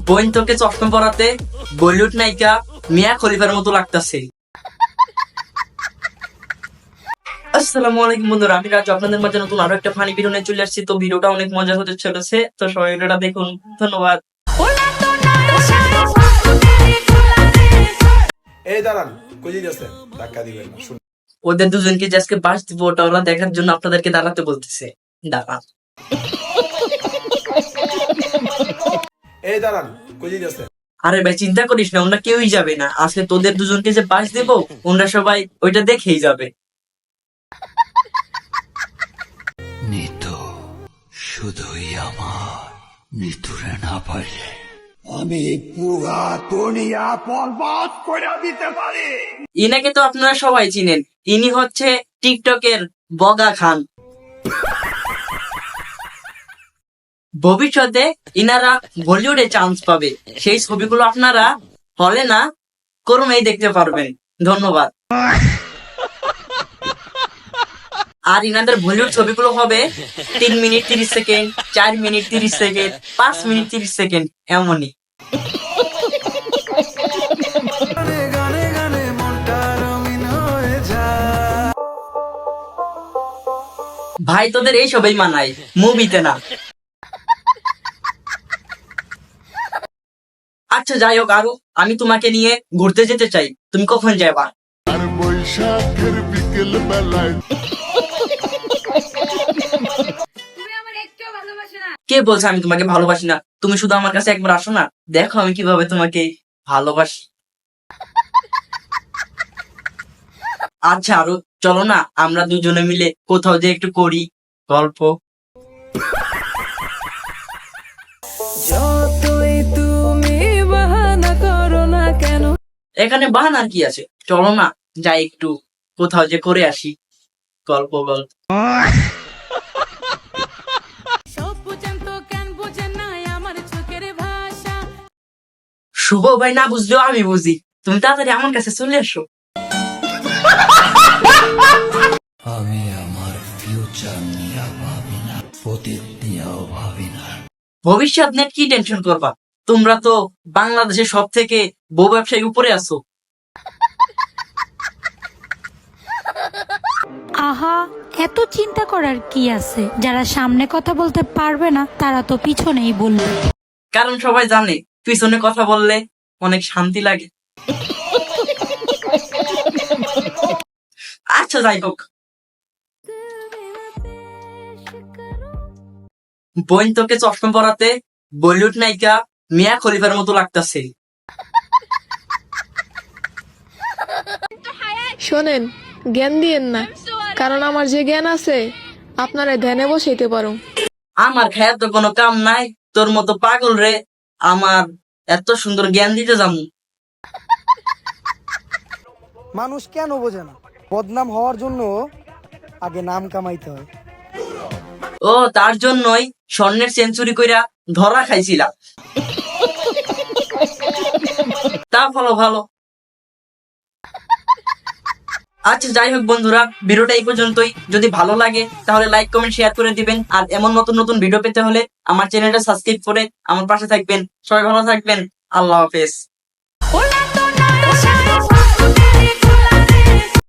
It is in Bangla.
বোন তোকে চশমা পরাতে বলিউড নায়িকা মিয়া খলিফার মতো লাগতেছে। আসসালামু আলাইকুম বন্ধুরা, আমি রাজু আপনাদের মাঝে নতুন আরো একটা ফানি ভিডিও নিয়ে চলে আসছি। তো ভিডিওটা অনেক মজা হতে চলেছে, তো সবাই ভিডিওটা দেখুন। ধন্যবাদ। এই দাঁড়ান, কই যাচ্ছেন? ধাক্কা দিবেন না। ওদের দুজনকে যে আজকে বাস দিব ওটা ওরা দেখার জন্য আপনাদেরকে দাঁড়াতে বলতেছে। দাঁড়ান। এই দাঁড়ান, কই যাচ্ছেন? আরে ভাই চিন্তা করিস না, ওরা কেউই যাবে না। আজকে তোদের দুজনকে যে বাস দেবো ওরা সবাই ওইটা দেখেই যাবে। নিতু শুধুই আমার, নিতুরে না পারলে আমি পুরা দুনিয়া বরবাদ করে দিতে পারি। ইনাকে তো আপনারা সবাই চিনেন, ইনি হচ্ছে টিকটকের বগা খান। ভবিষ্যতে ইনারা বলিউডে চান্স পাবে, সেই ছবিগুলো আপনারা হলে না করোনাই দেখতে পারবেন। ধন্যবাদ। আর ইনাদের বলিউড ছবিগুলো হবে 3 minute 30 second, 4 minute 30 second, 5 minute 30 second, এমনই। ভাই তোদের এই সবই মানায়, মুভিতে না। আচ্ছা যাই হোক, আরো আমি তোমাকে নিয়ে ঘুরতে যেতে চাই, তুমি কখন যাবা? আর বৈশাখের বিকেল বেলায় কে বলছে আমি তোমাকে ভালোবাসি না? তুমি শুধু আমার কাছে একবার আসো না, দেখো আমি কিভাবে তোমাকে ভালোবাসি। আচ্ছা আরো চলো না, আমরা দুজনে মিলে কোথাও যে একটু করি গল্প। এখানে বাহানার কি আছে? চলো না যাই একটু কোথাও যে করে আসি গল্প। শুভ ভাই না বুঝলেও আমি বুঝি, তুমি তাড়াতাড়ি আমার কাছে চলে এসো। আমি আমার ফিউচার নিয়ে ভাবি না, অতীত নিয়েও ভাবি না। ভবিষ্যৎ নিয়ে কি টেনশন করবা? তোমরা তো বাংলাদেশের সব থেকে বউ ব্যবসায়ী উপরে আছো। আহা, এত চিন্তা করার কি আছে? যারা সামনে কথা বলতে পারবে না তারা তো পিছনেই বলবে। কারণ সবাই জানে পিছনে কথা বললে অনেক শান্তি লাগে। আচ্ছা যাই হোক, বোন তোকে চশমা পরাতে বলিউড নায়িকা মিয়া খলিফার মতো লাগতেছে। শোনেন, জ্ঞান দিয়েন না, কারণ আমার যে জ্ঞান আছে আপনারা ধ্যানে বসাইতে পারো। আমার খায়ার তো কোনো কাম নাই, তোর মতো পাগল রে আমার এত সুন্দর জ্ঞান দিতে যাবো? মানুষ কেন বোঝে না, বদনাম হওয়ার জন্য আগে নাম কামাইতে হয়। ও তার জন্যই স্বর্ণের সেঞ্চুরি কইরা ধরা খাইছিলাম। তা ভালো ভালো। আচ্ছা যাই হোক বন্ধুরা, ভিডিওটা এই পর্যন্তই। যদি ভালো লাগে তাহলে লাইক কমেন্ট শেয়ার করে দিবেন। আর এমন নতুন নতুন ভিডিও পেতে হলে আমার চ্যানেলটা সাবস্ক্রাইব করে আমার পাশে থাকবেন। সবাই ভালো থাকবেন। আল্লাহ হাফেজ।